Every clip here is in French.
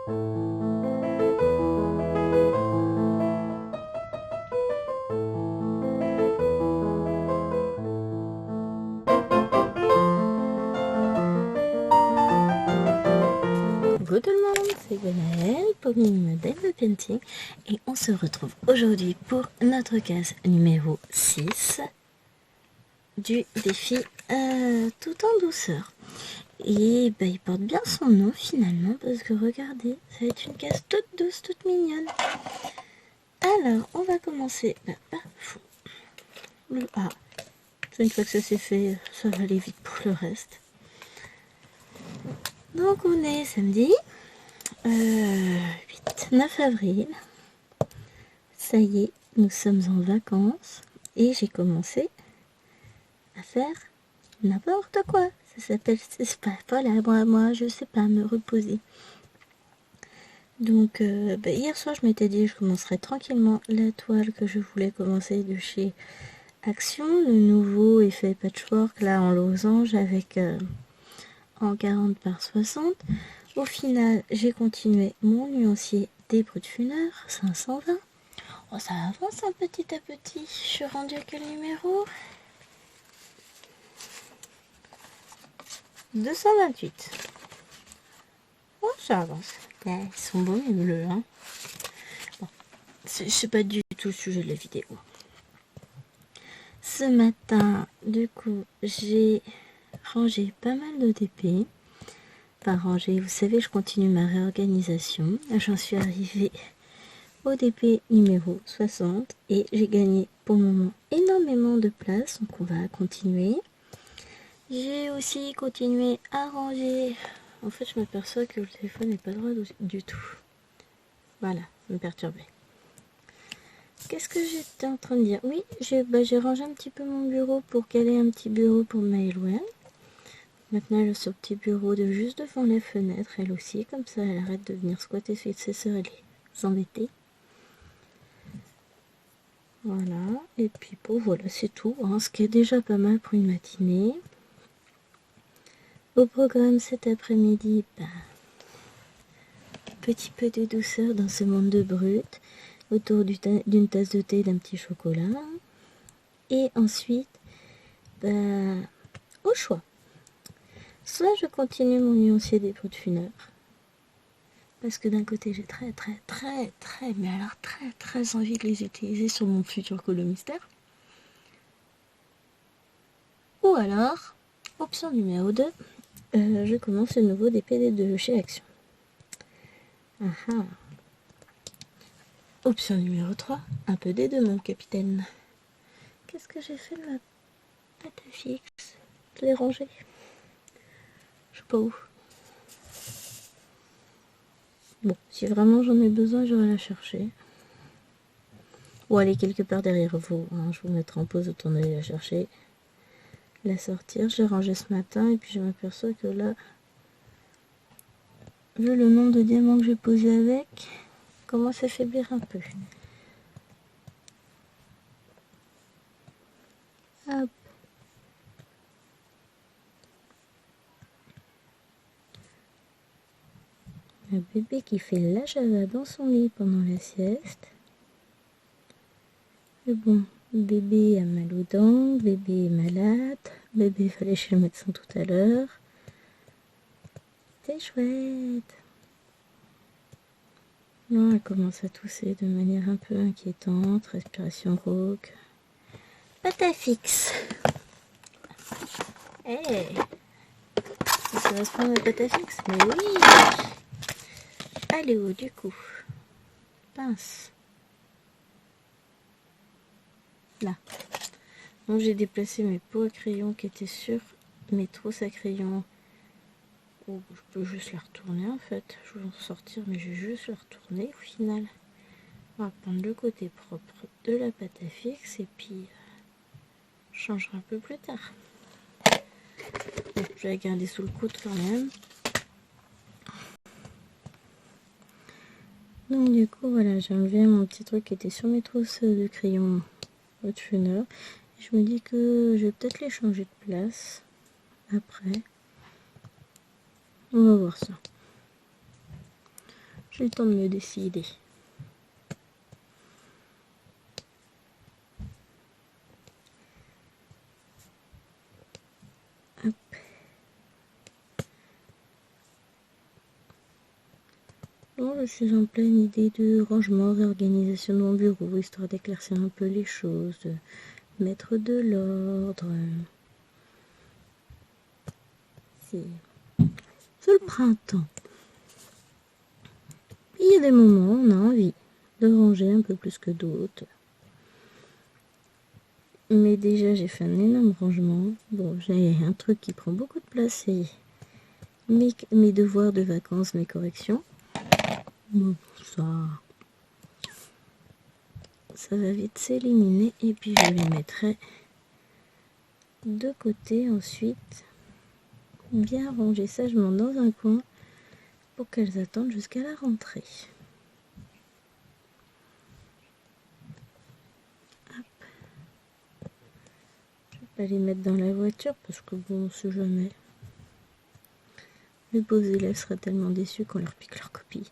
Coucou tout le monde, c'est Gwenaëlle pour Mini Model Painting et on se retrouve aujourd'hui pour notre case numéro 6 du défi tout en douceur. Et bah, il porte bien son nom finalement parce que regardez, ça va être une case toute douce, toute mignonne. Alors, on va commencer par le A. Une fois que ça c'est fait, ça va aller vite pour le reste. Donc on est samedi 9 avril. Ça y est, nous sommes en vacances et j'ai commencé à faire n'importe quoi. Ça s'appelle, c'est pas, voilà, moi je sais pas me reposer. Donc hier soir je m'étais dit que je commencerais tranquillement la toile que je voulais commencer de chez Action, le nouveau effet patchwork là en losange avec en 40 par 60. Au final j'ai continué mon nuancier des Brutfunner 520. Oh, ça avance un petit à petit. Je suis rendue à quel numéro? 228. Oh, ça avance. Ouais, ils sont beaux mes bleus, hein. Bon, c'est pas du tout le sujet de la vidéo. Ce matin, du coup, j'ai rangé pas mal d'ODP. Par ranger, vous savez, je continue ma réorganisation. J'en suis arrivée au DP numéro 60 et j'ai gagné pour le moment énormément de place, donc on va continuer. J'ai aussi continué à ranger. En fait, je m'aperçois que le téléphone n'est pas droit du tout. Voilà, ça me perturbait. Qu'est-ce que j'étais en train de dire? Oui, j'ai rangé un petit peu mon bureau pour caler un petit bureau pour Maëlwen. Maintenant, elle a ce petit bureau de juste devant les fenêtres, elle aussi, comme ça, elle arrête de venir squatter ses sœurs et les embêter. Voilà, et puis bon, voilà, c'est tout, hein, ce qui est déjà pas mal pour une matinée. Au programme cet après-midi, petit peu de douceur dans ce monde de brut, autour d'une tasse de thé et d'un petit chocolat. Et ensuite, au choix. Soit je continue mon nuancier des Brutfunner, parce que d'un côté j'ai très, mais alors très envie de les utiliser sur mon futur colo mystère. Ou alors, option numéro 2, je commence le nouveau DP de chez Action. Option numéro 3, un peu des deux mon capitaine. Qu'est-ce que j'ai fait de ma pâte à fixe? Je l'ai rangée. Je sais pas où. Bon, si vraiment j'en ai besoin, j'irai la chercher. Ou aller quelque part derrière vous. Hein. Je vous mettrai en pause, autant d'aller la chercher. La sortir. Je l'ai rangée ce matin et puis je m'aperçois que là, vu le nombre de diamants que j'ai posé avec, commence à faiblir un peu. Hop. Un bébé qui fait la java dans son lit pendant la sieste. Mais bon, bébé a mal aux dents, bébé est malade, bébé fallait chez le médecin tout à l'heure. C'est chouette. Non, elle commence à tousser de manière un peu inquiétante, respiration rauque. Pâte à fixe. Hey, ça correspond à la pâte à fixe? Mais oui. Elle est où du coup? Pince. Là. Donc j'ai déplacé mes pots à crayon qui étaient sur mes trousses à crayon. Oh, je peux juste la retourner en fait. Je vais en sortir mais je vais juste la retourner au final. On va prendre le côté propre de la pâte à fixe et puis je changerai un peu plus tard. Bon, je vais la garder sous le coude quand même. Donc du coup voilà, j'ai enlevé mon petit truc qui était sur mes trousses de crayon Brutfunner. Je me dis que je vais peut-être les changer de place après. On va voir ça. J'ai le temps de me décider. Hop. Bon, je suis en pleine idée de rangement, réorganisation de mon bureau, histoire d'éclaircir un peu les choses, de mettre de l'ordre. C'est le printemps. Il y a des moments où on a envie de ranger un peu plus que d'autres. Mais déjà, j'ai fait un énorme rangement. Bon, j'ai un truc qui prend beaucoup de place, c'est mes devoirs de vacances, mes corrections. Bon, ça va vite s'éliminer et puis je les mettrai de côté ensuite. Bien ranger sagement dans un coin pour qu'elles attendent jusqu'à la rentrée. Hop. Je vais pas les mettre dans la voiture parce que bon, on sait jamais. Les pauvres élèves seraient tellement déçus qu'on leur pique leur copie.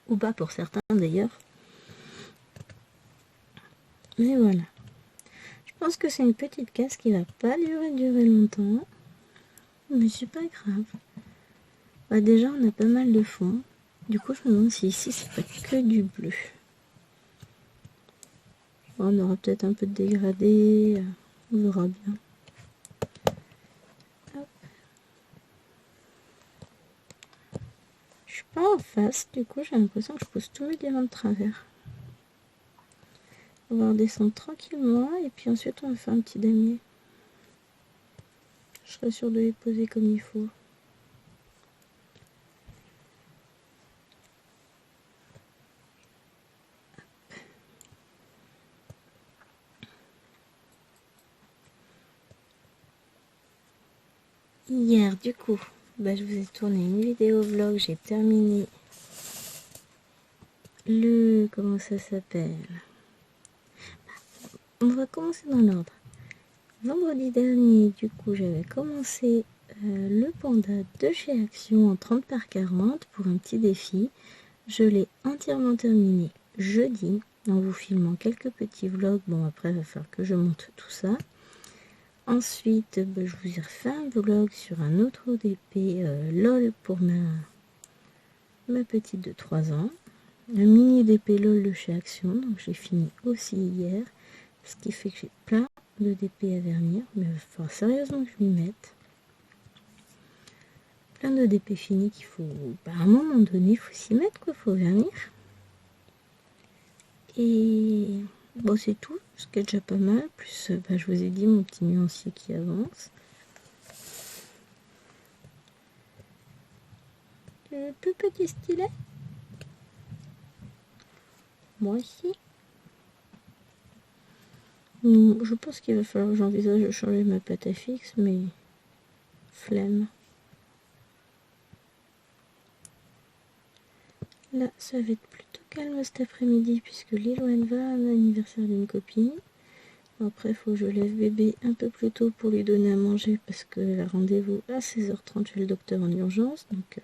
Ou pas pour certains d'ailleurs. Mais voilà. Je pense que c'est une petite casse qui va pas durer longtemps. Mais c'est pas grave. Bah déjà on a pas mal de fond. Du coup je me demande si ici c'est pas que du bleu. Bon, on aura peut-être un peu de dégradé. On verra bien. Hop. Je suis pas en face. Du coup j'ai l'impression que je pose tous mes diamants de travers. On va redescendre tranquillement et puis ensuite on va faire un petit damier. Je serai sûre de les poser comme il faut. Hier du coup, je vous ai tourné une vidéo vlog, j'ai terminé comment ça s'appelle. On va commencer dans l'ordre. Vendredi dernier, du coup, j'avais commencé le panda de chez Action en 30 par 40 pour un petit défi. Je l'ai entièrement terminé jeudi en vous filmant quelques petits vlogs. Bon, après, il va falloir que je monte tout ça. Ensuite, je vous ai refait un vlog sur un autre ODP LOL pour ma petite de 3 ans. Un mini DP LOL de chez Action, donc j'ai fini aussi hier. Ce qui fait que j'ai plein de DP à vernir, mais il va falloir sérieusement que je m'y mette. Plein de DP finis qu'il faut, à un moment donné, il faut s'y mettre, quoi, faut vernir. Et bon, c'est tout, ce qui est déjà pas mal. Plus, je vous ai dit mon petit nuancier qui avance. Le plus petit stylet. Moi aussi. Je pense qu'il va falloir que j'envisage de changer ma pâte à fixe, mais flemme. Là, ça va être plutôt calme cet après-midi puisque Lilouane va à un anniversaire d'une copine. Après, il faut que je lève bébé un peu plus tôt pour lui donner à manger parce qu'elle a rendez-vous à 16h30 chez le docteur en urgence. Donc,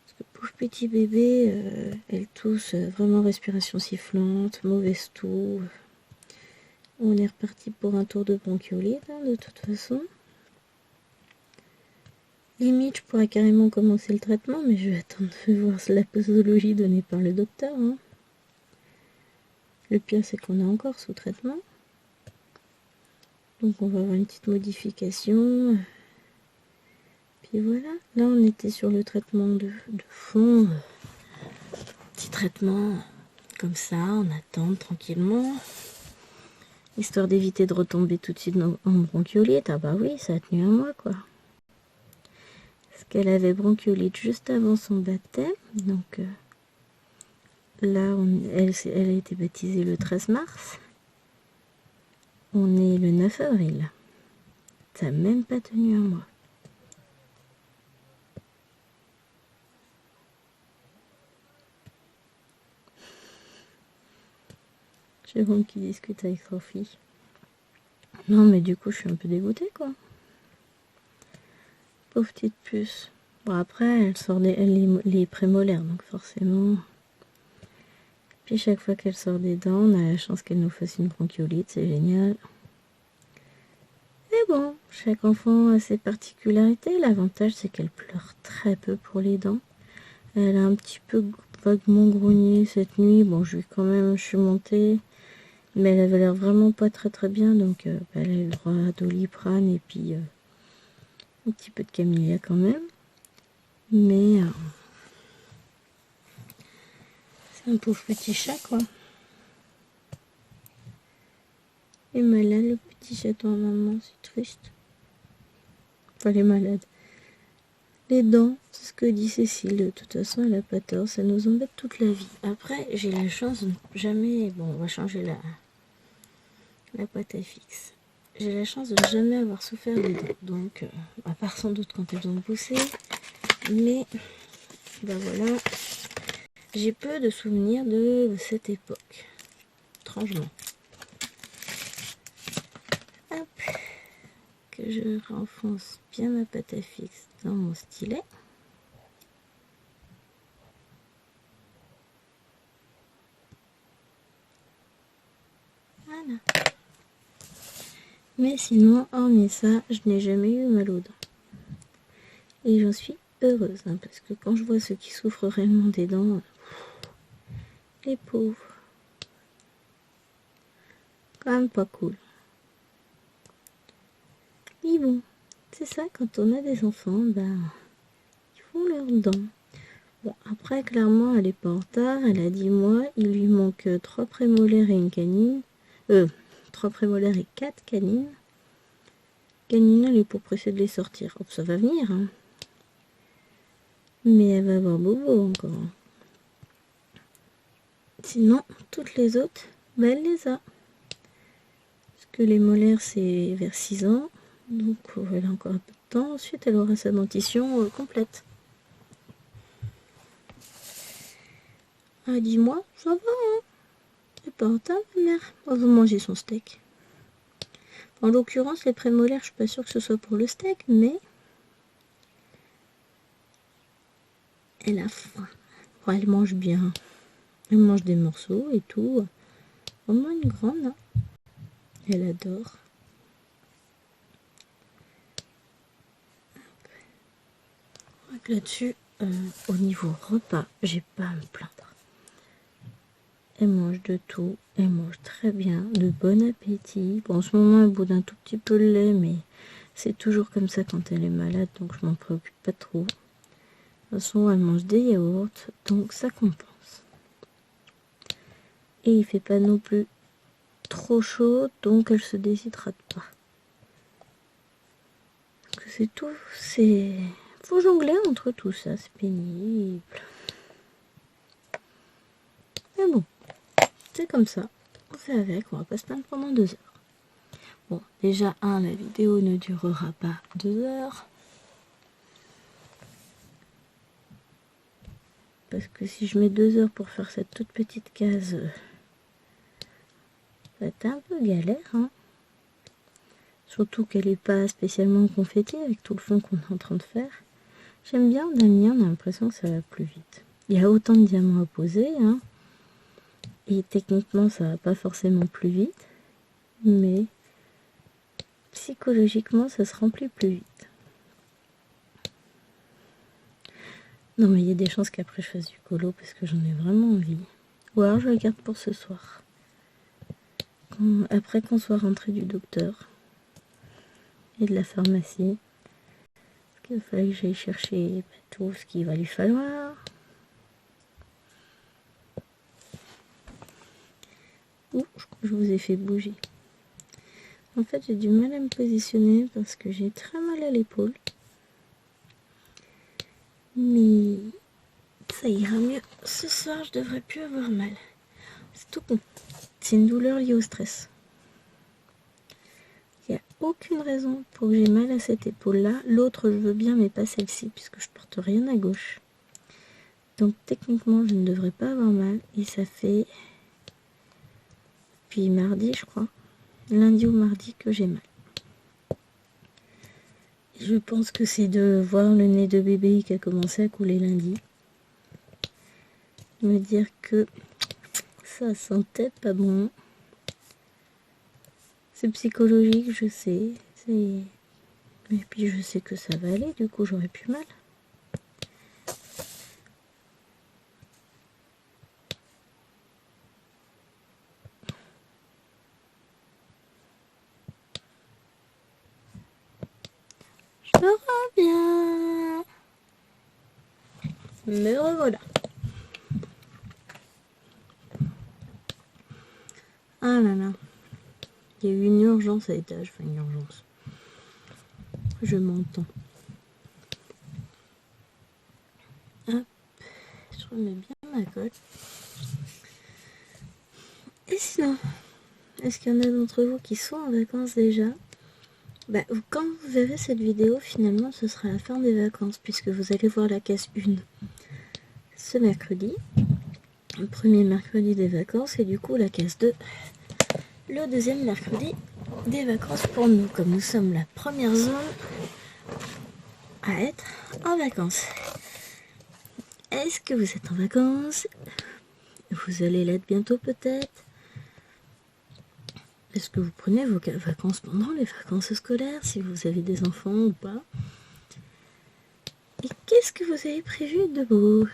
parce que pauvre petit bébé, elle tousse, vraiment respiration sifflante, mauvaise toux. On est reparti pour un tour de bronchiolite, hein, de toute façon. Limite, je pourrais carrément commencer le traitement, mais je vais attendre de voir la posologie donnée par le docteur. Hein. Le pire, c'est qu'on est encore sous traitement. Donc on va avoir une petite modification. Puis voilà. Là, on était sur le traitement de fond. Petit traitement comme ça, on attend tranquillement. Histoire d'éviter de retomber tout de suite en bronchiolite. Ah bah oui, ça a tenu un mois, quoi. Parce qu'elle avait bronchiolite juste avant son baptême. Donc là, elle a été baptisée le 13 mars. On est le 9 avril. Ça n'a même pas tenu un mois. Jérôme qui discute avec Sophie. Non, mais du coup, je suis un peu dégoûtée, quoi. Pauvre petite puce. Bon, après, elle sort les prémolaires, donc forcément. Puis chaque fois qu'elle sort des dents, on a la chance qu'elle nous fasse une bronchiolite, c'est génial. Mais bon, chaque enfant a ses particularités. L'avantage, c'est qu'elle pleure très peu pour les dents. Elle a un petit peu vaguement grogné cette nuit. Bon, je suis montée, mais elle avait l'air vraiment pas très bien, donc elle a eu le droit à Doliprane et puis un petit peu de camélia quand même. Mais c'est un pauvre petit chat, quoi. Il est malade, le petit chaton à maman, c'est triste. Enfin, il est malade. Les dents, c'est ce que dit Cécile. De toute façon, elle a pas tort, ça nous embête toute la vie. Après, j'ai la chance de jamais... Bon, on va changer la pâte à fixe. J'ai la chance de ne jamais avoir souffert des dents. Donc, à part sans doute quand elles ont poussé. Mais, ben voilà, j'ai peu de souvenirs de cette époque. Étrangement. Hop. Que je renfonce bien ma pâte à fixe dans mon stylet. Voilà. Mais sinon, hormis ça, je n'ai jamais eu mal aux dents. Et j'en suis heureuse, hein, parce que quand je vois ceux qui souffrent réellement des dents, les pauvres, quand même pas cool. Mais bon, c'est ça, quand on a des enfants, ben, ils font leurs dents. Bon, après, clairement, elle est pas en retard, elle a 10 mois, il lui manque 3 prémolaires et une canine. 3 prémolaires et 4 canines. Canine, elle est pour presser de les sortir. Hop, ça va venir, hein. Mais elle va avoir bobo encore. Sinon, toutes les autres, ben, elle les a. Parce que les molaires, c'est vers 6 ans. Donc, elle a encore un peu de temps. Ensuite, elle aura sa dentition complète. À 10 mois, ça va, hein. C'est pas en retard, ma mère. Elle va manger son steak. En l'occurrence, les prémolaires, je suis pas sûre que ce soit pour le steak, mais elle a faim. Bon, elle mange bien. Elle mange des morceaux et tout. Vraiment une grande, hein. Elle adore. Donc là-dessus, au niveau repas, j'ai pas à me plaindre. Elle mange de tout, elle mange très bien, de bon appétit. Bon, en ce moment, elle boude un tout petit peu le lait, mais c'est toujours comme ça quand elle est malade, donc je m'en préoccupe pas trop. De toute façon, elle mange des yaourts, donc ça compense. Et il fait pas non plus trop chaud, donc elle se déshydrate pas. Donc c'est tout, faut jongler entre tout ça, c'est pénible. Mais bon, c'est comme ça, on fait avec, on va pas se plaindre pendant 2 heures. Bon, déjà, la vidéo ne durera pas 2 heures. Parce que si je mets 2 heures pour faire cette toute petite case, ça va être un peu galère, hein. Surtout qu'elle n'est pas spécialement confettée avec tout le fond qu'on est en train de faire. J'aime bien Damien, on a l'impression que ça va plus vite. Il y a autant de diamants à poser, hein. Et techniquement, ça va pas forcément plus vite. Mais psychologiquement, ça se remplit plus vite. Non, mais il y a des chances qu'après je fasse du colo parce que j'en ai vraiment envie. Ou alors je le garde pour ce soir. Après qu'on soit rentré du docteur et de la pharmacie. Parce qu'il fallait que j'aille chercher tout ce qu'il va lui falloir. Ouh, je crois que je vous ai fait bouger. En fait, j'ai du mal à me positionner parce que j'ai très mal à l'épaule. Mais ça ira mieux. Ce soir, je devrais plus avoir mal. C'est tout con. C'est une douleur liée au stress. Il n'y a aucune raison pour que j'ai mal à cette épaule-là. L'autre, je veux bien, mais pas celle-ci, puisque je porte rien à gauche. Donc, techniquement, je ne devrais pas avoir mal. Et ça fait... Puis mardi, je crois. Lundi ou mardi que j'ai mal. Je pense que c'est de voir le nez de bébé qui a commencé à couler lundi. Me dire que ça sentait pas bon. C'est psychologique, je sais. Et puis je sais que ça va aller, du coup j'aurai plus mal. Je reviens. Me revoilà. Ah là là. Il y a eu une urgence à l'étage. Enfin, une urgence. Je m'entends. Hop. Je remets bien ma colle. Et sinon, est-ce qu'il y en a d'entre vous qui sont en vacances déjà? Bah, quand vous verrez cette vidéo, finalement, ce sera la fin des vacances, puisque vous allez voir la case 1 ce mercredi, le premier mercredi des vacances, et du coup la case 2, le deuxième mercredi des vacances pour nous, comme nous sommes la première zone à être en vacances. Est-ce que vous êtes en vacances? Vous allez l'être bientôt peut-être? Est-ce que vous prenez vos vacances pendant les vacances scolaires, si vous avez des enfants ou pas? Et qu'est-ce que vous avez prévu de beau?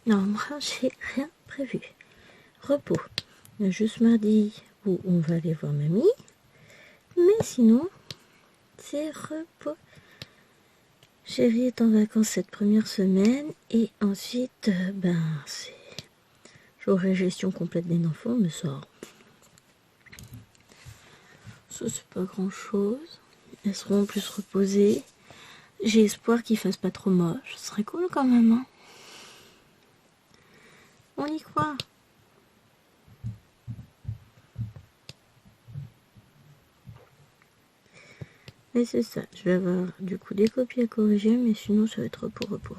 Non, moi, j'ai rien prévu. Repos. Juste mardi où on va aller voir mamie. Mais sinon, c'est repos. Chérie est en vacances cette première semaine. Et ensuite, c'est... J'aurai gestion complète des enfants, mais ça c'est pas grand-chose. Elles seront plus reposées. J'ai espoir qu'il fasse pas trop moche. Ce serait cool quand même, hein. On y croit. Mais c'est ça, je vais avoir du coup des copies à corriger, mais sinon ça va être repos.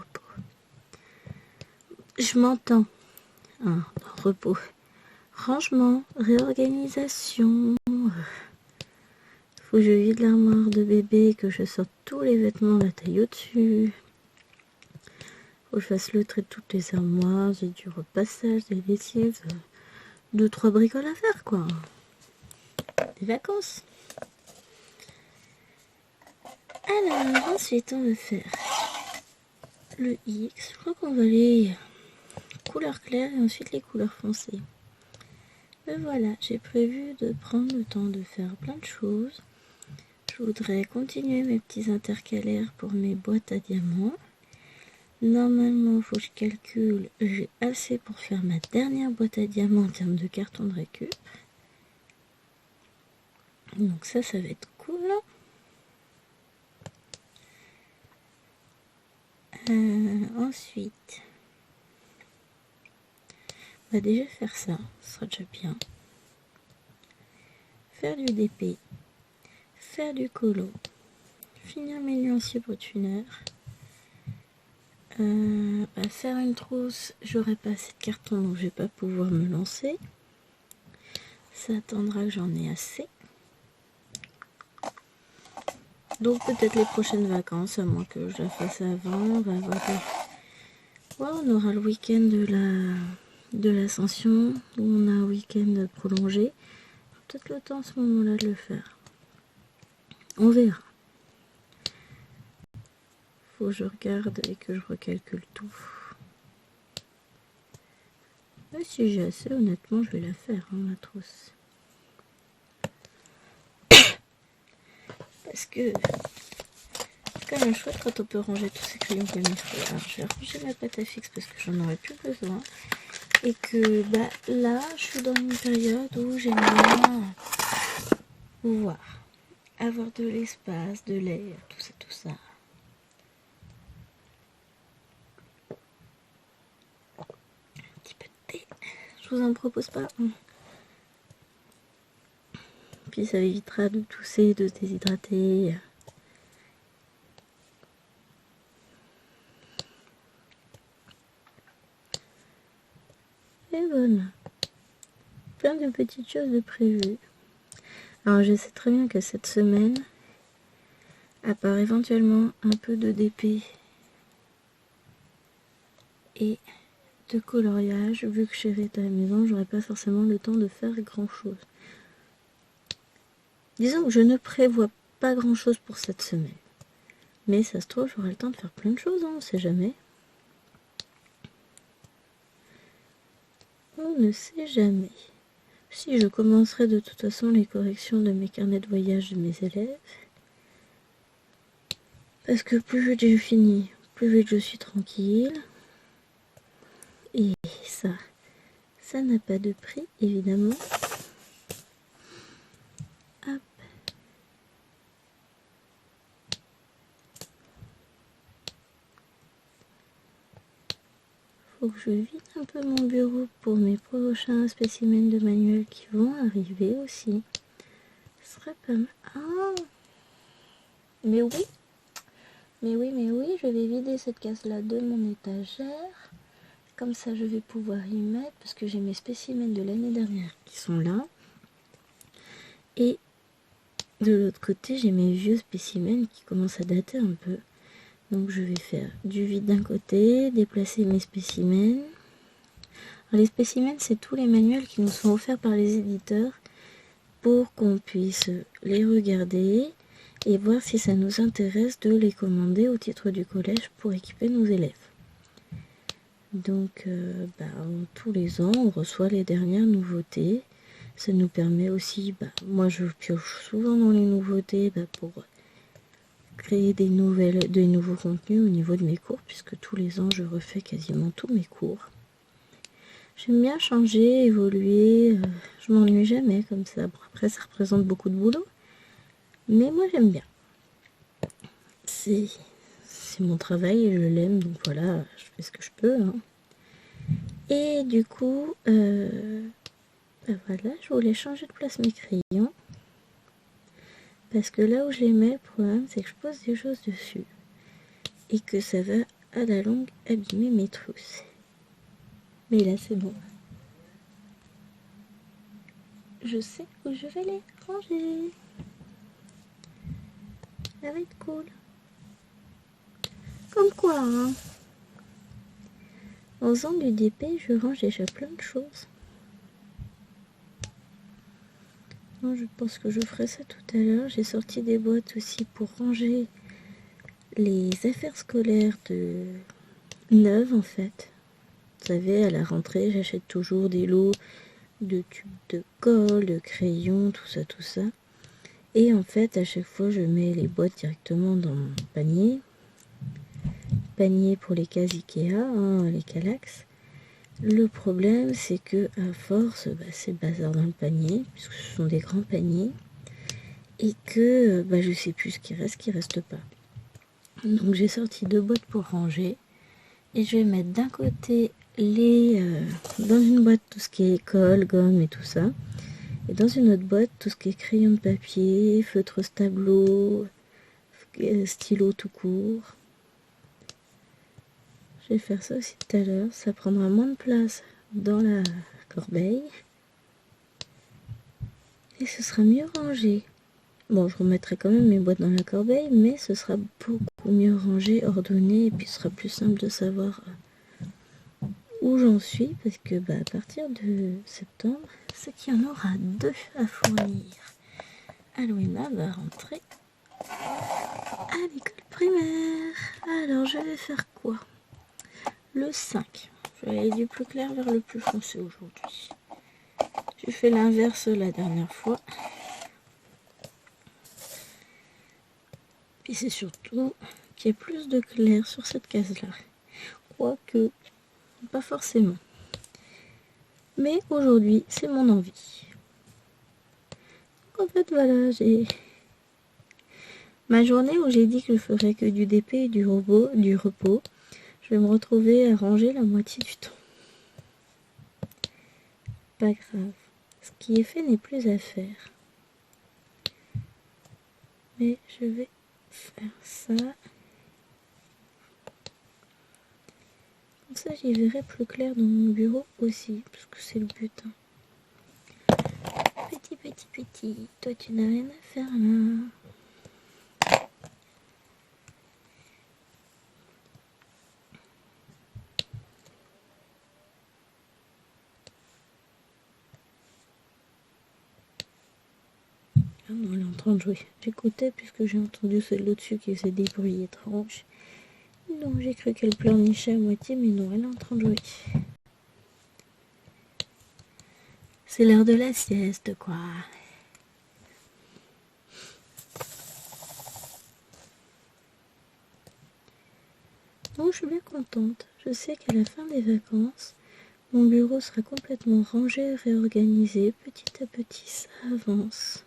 Je m'entends. Hein, repos. Rangement, réorganisation. Faut que je vide l'armoire de bébé, que je sorte tous les vêtements de la taille au-dessus. Faut que je fasse le trait de toutes les armoires, j'ai du repassage, des lessives. 2-3 bricoles à faire, quoi. Des vacances. Alors, ensuite, on va faire le X. Je crois qu'on va aller couleur claire et ensuite les couleurs foncées. Et voilà, j'ai prévu de prendre le temps de faire plein de choses. Je voudrais continuer mes petits intercalaires pour mes boîtes à diamants. Normalement, il faut que je calcule, j'ai assez pour faire ma dernière boîte à diamants en termes de carton de récup. Donc ça va être cool. Ensuite, on va déjà faire ça, ce sera déjà bien. Faire du DP, faire du colo, finir mes nuanciers botuneurs. Faire une trousse, j'aurai pas assez de carton donc je vais pas pouvoir me lancer. Ça attendra que j'en ai assez. Donc peut-être les prochaines vacances, à moins que je la fasse avant. On va avoir on aura le week-end de l'ascension, où on a un week-end prolongé. Peut-être le temps à ce moment-là de le faire. On verra. Faut que je regarde et que je recalcule tout. Mais si j'ai assez, honnêtement, je vais la faire, hein, la trousse. Parce que c'est quand même chouette quand on peut ranger tous ces crayons comme il faut. Alors je vais ranger ma pâte à fixe parce que j'en aurai plus besoin. Et que là, je suis dans une période où j'aime bien pouvoir avoir de l'espace, de l'air, tout ça. Un petit peu de thé. Je vous en propose pas. Puis ça évitera de tousser, de se déshydrater. Et voilà. Plein de petites choses de prévues. Alors je sais très bien que cette semaine, À part éventuellement un peu de DP et de coloriage, vu que je serai à la maison, j'aurai pas forcément le temps de faire grand chose. Disons que je ne prévois pas grand chose pour cette semaine. Mais ça se trouve, j'aurai le temps de faire plein de choses, hein, on sait jamais. On ne sait jamais. Si je commencerai de toute façon les corrections de mes carnets de voyage de mes élèves. Parce que plus vite je finis, plus vite je suis tranquille. Et ça n'a pas de prix, évidemment. Hop. Faut que je vide un peu mon bureau pour mes prochains spécimens de manuel qui vont arriver aussi. Ce serait pas mal. Ah, mais oui, je vais vider cette case-là de mon étagère. Comme ça, je vais pouvoir y mettre, parce que j'ai mes spécimens de l'année dernière qui sont là. Et de l'autre côté, j'ai mes vieux spécimens qui commencent à dater un peu. Donc je vais faire du vide d'un côté, déplacer mes spécimens. Alors, les spécimens, c'est tous les manuels qui nous sont offerts par les éditeurs pour qu'on puisse les regarder et voir si ça nous intéresse de les commander au titre du collège pour équiper nos élèves. Donc tous les ans, on reçoit les dernières nouveautés. Ça nous permet aussi, moi je pioche souvent dans les nouveautés pour créer des nouveaux contenus au niveau de mes cours, puisque tous les ans je refais quasiment tous mes cours. J'aime bien changer, évoluer, je m'ennuie jamais comme ça. Bon, après ça représente beaucoup de boulot, mais moi j'aime bien. C'est mon travail et je l'aime, donc voilà, je fais ce que je peux. Hein. Et du coup, voilà, je voulais changer de place mes crayons. Parce que là où je les mets, le problème, c'est que je pose des choses dessus. Et que ça va, à la longue, abîmer mes trousses. Mais là, c'est bon. Je sais où je vais les ranger. Ça va être cool. Comme quoi, hein. En faisant du DP, je range déjà plein de choses. Non, je pense que je ferai ça tout à l'heure. J'ai sorti des boîtes aussi pour ranger les affaires scolaires neuves, en fait. Vous savez, à la rentrée, j'achète toujours des lots de tubes de colle, de crayons, tout ça. Et en fait, à chaque fois, je mets les boîtes directement dans mon panier. Panier pour les cases Ikea, hein, les Kallax. Le problème, c'est que à force, c'est le bazar dans le panier, puisque ce sont des grands paniers, et que je sais plus ce qui reste pas. Donc j'ai sorti 2 boîtes pour ranger, et je vais mettre d'un côté dans une boîte tout ce qui est colle, gomme et tout ça, et dans une autre boîte tout ce qui est crayon de papier, feutre stabilo, stylo tout court. Je vais faire ça aussi tout à l'heure, ça prendra moins de place dans la corbeille et ce sera mieux rangé. Bon, je remettrai quand même mes boîtes dans la corbeille, mais ce sera beaucoup mieux rangé, ordonné, et puis ce sera plus simple de savoir où j'en suis, parce que à partir de septembre, c'est qu'il y en aura 2 à fournir. Aloïna va rentrer à l'école primaire. Alors, je vais faire quoi? Le 5. Je vais aller du plus clair vers le plus foncé aujourd'hui. J'ai fait l'inverse la dernière fois. Puis c'est surtout qu'il y ait plus de clair sur cette case-là. Quoique, pas forcément. Mais aujourd'hui, c'est mon envie. En fait, voilà, j'ai ma journée où j'ai dit que je ferais que du DP et du repos. Je vais me retrouver à ranger la moitié du temps. Pas grave. Ce qui est fait n'est plus à faire. Mais je vais faire ça. Comme ça, j'y verrai plus clair dans mon bureau aussi, parce que c'est le but. Hein. Petit, toi tu n'as rien à faire là. Ah non, elle est en train de jouer. J'écoutais puisque j'ai entendu celle au-dessus qui faisait des bruits étranges. Non, j'ai cru qu'elle pleurnichait à moitié, mais non, elle est en train de jouer. C'est l'heure de la sieste, quoi. Non, je suis bien contente. Je sais qu'à la fin des vacances, mon bureau sera complètement rangé, réorganisé. Petit à petit, ça avance.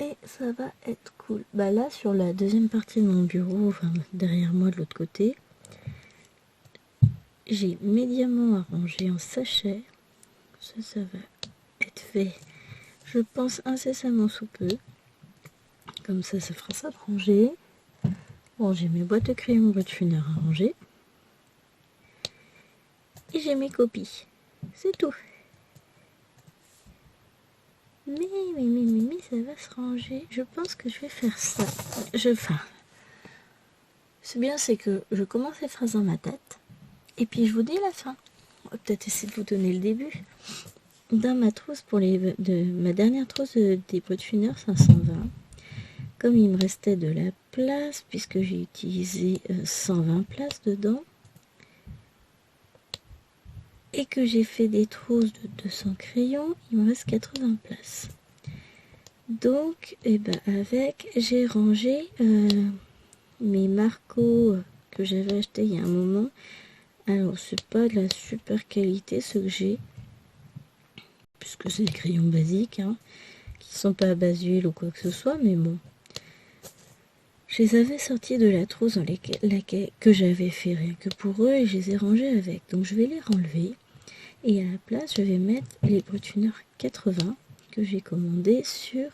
Et ça va être cool. Bah là, sur la deuxième partie de mon bureau, enfin derrière moi de l'autre côté, j'ai mes diamants à ranger en sachet. Ça va être fait, je pense, incessamment sous peu. Comme ça fera ça de ranger. Bon, j'ai mes boîtes de crayons, boîtes funères à ranger. Et j'ai mes copies. C'est tout. Mais, ça va se ranger. Je pense que je vais faire ça. C'est bien, c'est que je commence les phrases dans ma tête. Et puis je vous dis la fin. On va peut-être essayer de vous donner le début. Dans ma trousse, ma dernière trousse des boîtes funères 520, comme il me restait de la place, puisque j'ai utilisé 120 places dedans, et que j'ai fait des trousses de 200 crayons, il me reste 80 places. Donc, j'ai rangé mes marcos que j'avais achetés il y a un moment. Alors, c'est pas de la super qualité ce que j'ai, puisque c'est des crayons basiques, hein, qui sont pas à base d'huile ou quoi que ce soit, mais bon. Je les avais sortis de la trousse dans laquelle que j'avais fait rien que pour eux et je les ai rangés avec. Donc je vais les renlever et à la place je vais mettre les Brutuners 80 que j'ai commandés sur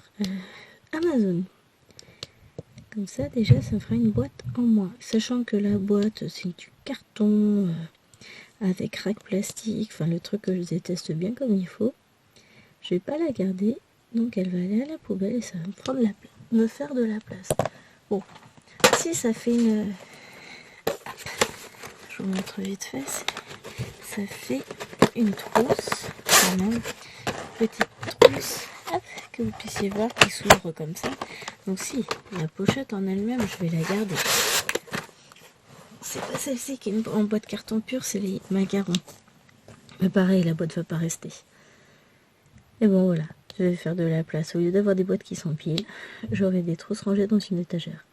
Amazon. Comme ça déjà ça me fera une boîte en moins. Sachant que la boîte c'est du carton avec rack plastique, enfin le truc que je déteste bien comme il faut. Je vais pas la garder, donc elle va aller à la poubelle et ça va me prendre me faire de la place. Bon, si ça fait une... Je vous montre vite fait. Ça fait une trousse, quand même. Petite trousse, hop, que vous puissiez voir qui s'ouvre comme ça. Donc si, la pochette en elle-même, je vais la garder. C'est pas celle-ci qui est en boîte carton pur, c'est les macarons. Mais pareil, la boîte va pas rester. Et bon voilà, je vais faire de la place. Au lieu d'avoir des boîtes qui s'empilent, j'aurai des trousses rangées dans une étagère.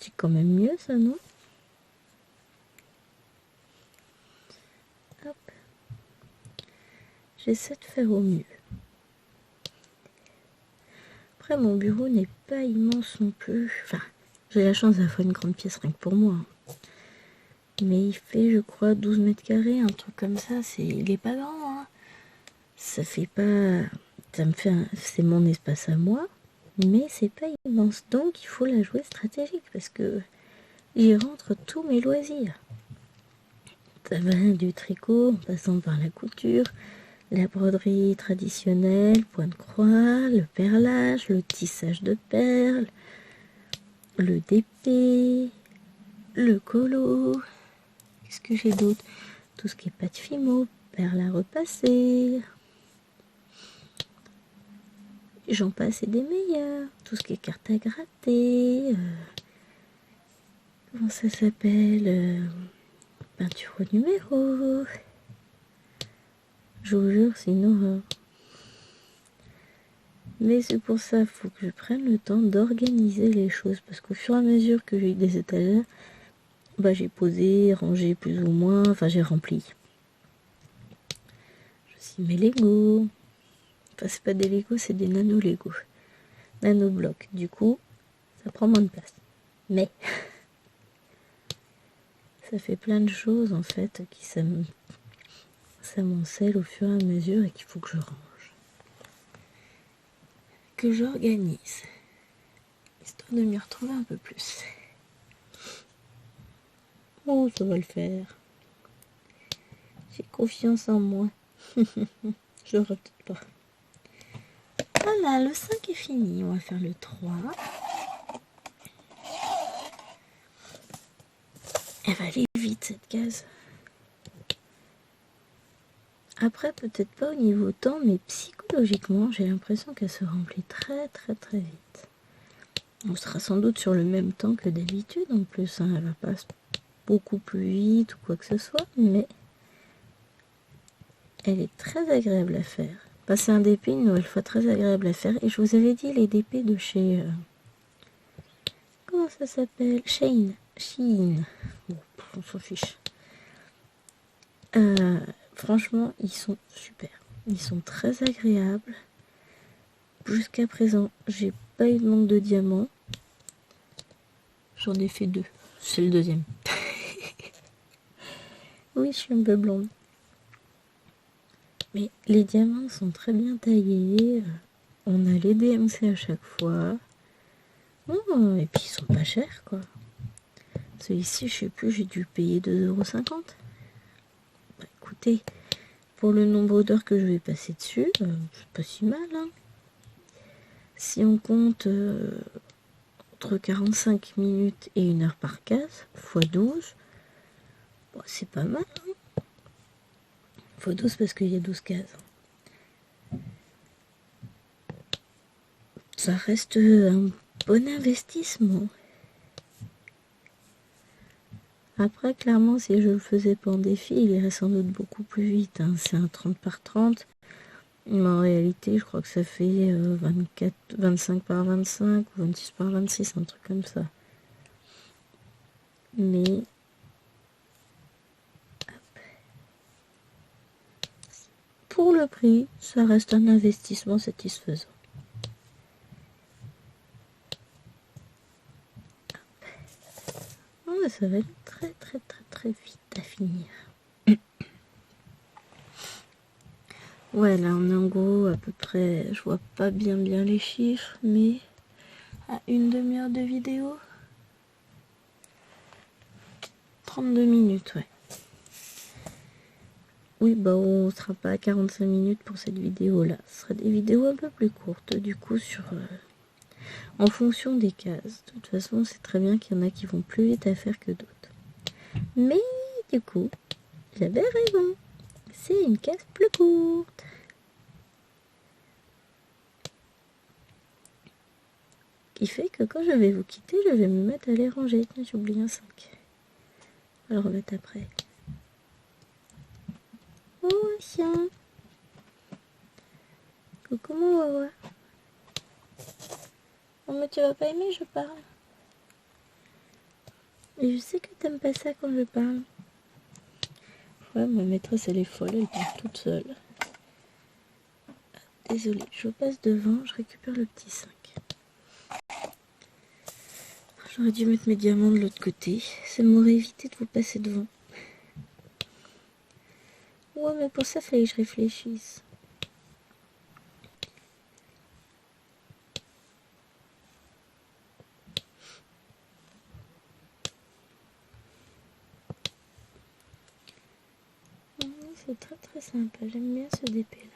C'est quand même mieux ça, non? Hop. J'essaie de faire au mieux. Après, mon bureau n'est pas immense non plus. Enfin, j'ai la chance d'avoir une grande pièce rien que pour moi. Mais il fait, je crois, 12 mètres carrés, un truc comme ça. Il est pas grand, hein. Ça fait pas... C'est mon espace à moi, mais c'est pas immense. Donc, il faut la jouer stratégique parce que j'y rentre tous mes loisirs. Ça va du tricot en passant par la couture, la broderie traditionnelle, point de croix, le perlage, le tissage de perles, le DP, le colo. Qu'est-ce que j'ai d'autre? Tout ce qui est pâte fimo, perles à repasser. J'en passe et des meilleurs. Tout ce qui est carte à gratter. Comment ça s'appelle? Peinture au numéro. Je vous jure, c'est une horreur. Mais c'est pour ça, il faut que je prenne le temps d'organiser les choses. Parce qu'au fur et à mesure que j'ai eu des étagères, j'ai posé, rangé plus ou moins, enfin j'ai rempli. Je suis mes Lego. Enfin, c'est pas des Lego, c'est des nano-Lego. Nano-blocs. Du coup, ça prend moins de place. Mais, ça fait plein de choses en fait qui s'amoncellent au fur et à mesure et qu'il faut que je range. Que j'organise. Histoire de m'y retrouver un peu plus. Oh, ça va le faire. J'ai confiance en moi. Je ne peut-être pas. Voilà, le 5 est fini. On va faire le 3. Elle va aller vite, cette case. Après, peut-être pas au niveau temps, mais psychologiquement, j'ai l'impression qu'elle se remplit très très très vite. On sera sans doute sur le même temps que d'habitude, en plus, hein, elle va pas beaucoup plus vite ou quoi que ce soit, mais elle est très agréable à faire. C'est un DP une nouvelle fois très agréable à faire, et je vous avais dit les DP de chez... comment ça s'appelle? Shein. Bon, on s'en fiche. Franchement, ils sont super. Ils sont très agréables. Jusqu'à présent, j'ai pas eu de manque de diamants. J'en ai fait 2. C'est le deuxième. Oui, je suis un peu blonde. Mais les diamants sont très bien taillés. On a les DMC à chaque fois. Oh, et puis ils sont pas chers, quoi. Celui-ci, je sais plus, j'ai dû payer 2,50 €. Bah, écoutez, pour le nombre d'heures que je vais passer dessus, c'est pas si mal, hein. Si on compte entre 45 minutes et 1 heure par case, x 12, bon, c'est pas mal, hein. X 12 parce qu'il y a 12 cases. Ça reste un bon investissement. Après, clairement, si je le faisais pas en défi, il irait sans doute beaucoup plus vite, hein. C'est un 30 par 30. Mais en réalité, je crois que ça fait 25 par 25 ou 26 par 26, un truc comme ça. Mais pour le prix, ça reste un investissement satisfaisant. Oh, ça va être très très très très vite à finir. Ouais, là on est en gros à peu près, je vois pas bien les chiffres, mais à une demi-heure de vidéo, 32 minutes, ouais. Oui, bah on sera pas à 45 minutes pour cette vidéo là, ce sera des vidéos un peu plus courtes, du coup sur en fonction des cases. De toute façon, c'est très bien qu'il y en a qui vont plus vite à faire que d'autres. Mais du coup, j'avais raison, c'est une case plus courte. Qui fait que quand je vais vous quitter, je vais me mettre à les ranger. Tiens, j'ai oublié un 5. On va le remettre après. Oh, tiens. Coucou mon wawa. Oh, mais tu vas pas aimer, je parle. Et je sais que t'aimes pas ça quand je parle. Ouais, ma maîtresse, elle est folle, elle parle toute seule. Désolée, je passe devant, je récupère le petit 5. J'aurais dû mettre mes diamants de l'autre côté. Ça m'aurait évité de vous passer devant. Ouais, mais pour ça, fallait que je réfléchisse. C'est très très sympa, j'aime bien ce DP là.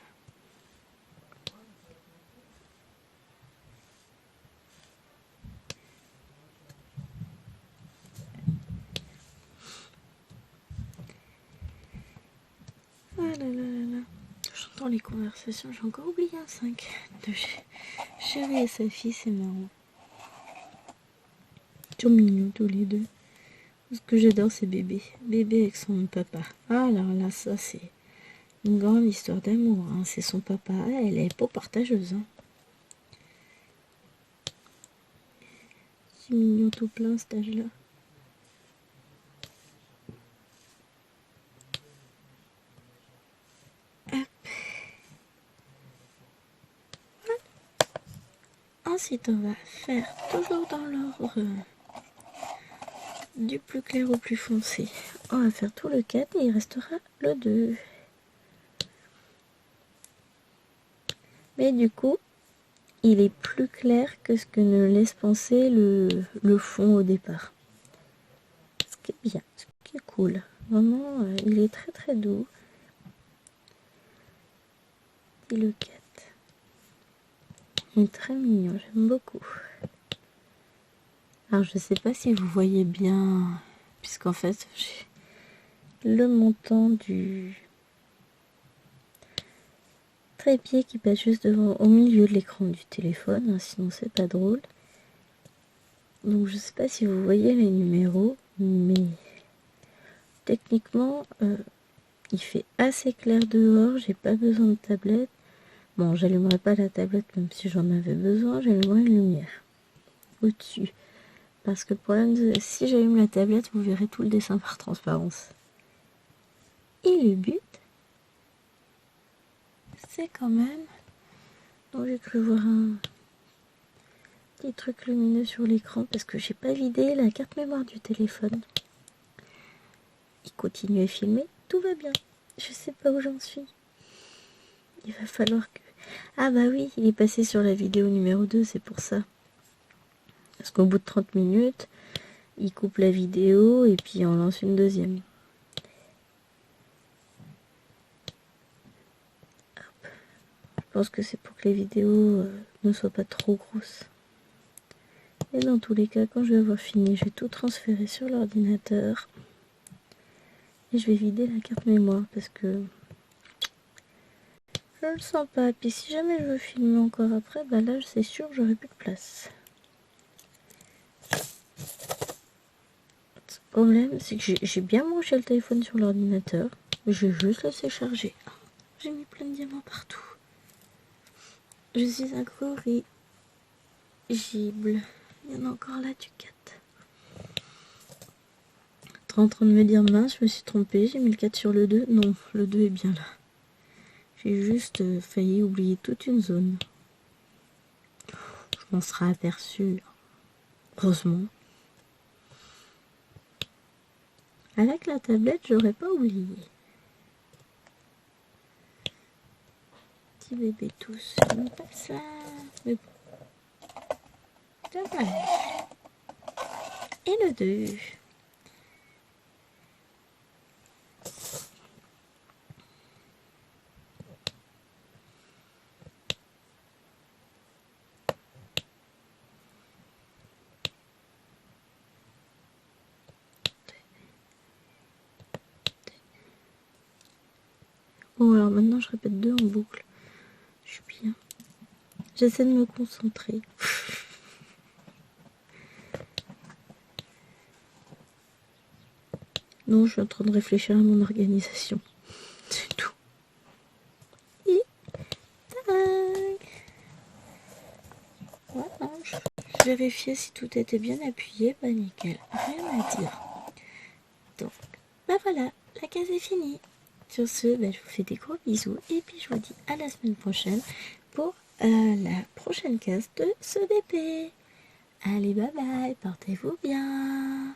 Ah là là là là. J'entends les conversations, j'ai encore oublié un 5 de Chérie et sa fille, c'est marrant. Ils sont mignons tous les deux. Ce que j'adore, c'est bébé. Bébé avec son papa. Ah alors là, ça c'est une grande histoire d'amour, hein. C'est son papa, elle est pas partageuse, hein. C'est mignon tout plein cet âge-là. Ensuite, on va faire toujours dans l'ordre du plus clair au plus foncé. On va faire tout le 4 et il restera le 2. Mais du coup, il est plus clair que ce que ne laisse penser le fond au départ. Ce qui est bien, ce qui est cool. Vraiment, il est très très doux. Et le 4. Il est très mignon, j'aime beaucoup. Alors je sais pas si vous voyez bien, puisqu'en fait j'ai le montant trépied qui passe juste devant, au milieu de l'écran du téléphone, hein, sinon c'est pas drôle. Donc je sais pas si vous voyez les numéros, mais techniquement il fait assez clair dehors, j'ai pas besoin de tablette. Bon, j'allumerai pas la tablette même si j'en avais besoin, j'allumerai une lumière au-dessus. Parce que le problème, si j'allume la tablette, vous verrez tout le dessin par transparence. Et le but, c'est quand même... Donc j'ai cru voir un petit truc lumineux sur l'écran parce que j'ai pas vidé la carte mémoire du téléphone. Il continue à filmer, tout va bien. Je sais pas où j'en suis. Il va falloir que... Ah bah oui, il est passé sur la vidéo numéro 2, c'est pour ça. Parce qu'au bout de 30 minutes, il coupe la vidéo et puis on lance une deuxième. Hop. Je pense que c'est pour que les vidéos ne soient pas trop grosses. Et dans tous les cas, quand je vais avoir fini, je vais tout transférer sur l'ordinateur. Et je vais vider la carte mémoire parce que je le sens pas. Et puis si jamais je veux filmer encore après, bah là c'est sûr que j'aurai plus de place. Le problème, c'est que j'ai bien branché le téléphone sur l'ordinateur. J'ai juste laissé charger. J'ai mis plein de diamants partout. Je suis incorrigible. Il y en a encore là du 4. T'es en train de me dire, mince, je me suis trompée, j'ai mis le 4 sur le 2. Non, le 2 est bien là. J'ai juste failli oublier toute une zone. Je m'en serai aperçu. Heureusement. Avec la tablette, j'aurais pas oublié. Petit bébé tous, non pas ça. Mais bon. Dommage. Et le 2. Bon, alors maintenant je répète 2 en boucle. Je suis bien. J'essaie de me concentrer. Non, je suis en train de réfléchir à mon organisation. C'est tout. Et tac. Voilà, je vérifiais si tout était bien appuyé. Bah nickel, rien à dire. Donc, bah voilà, la case est finie. Sur ce, bah, je vous fais des gros bisous. Et puis je vous dis à la semaine prochaine pour la prochaine case de ce bébé. Allez, bye bye, portez-vous bien.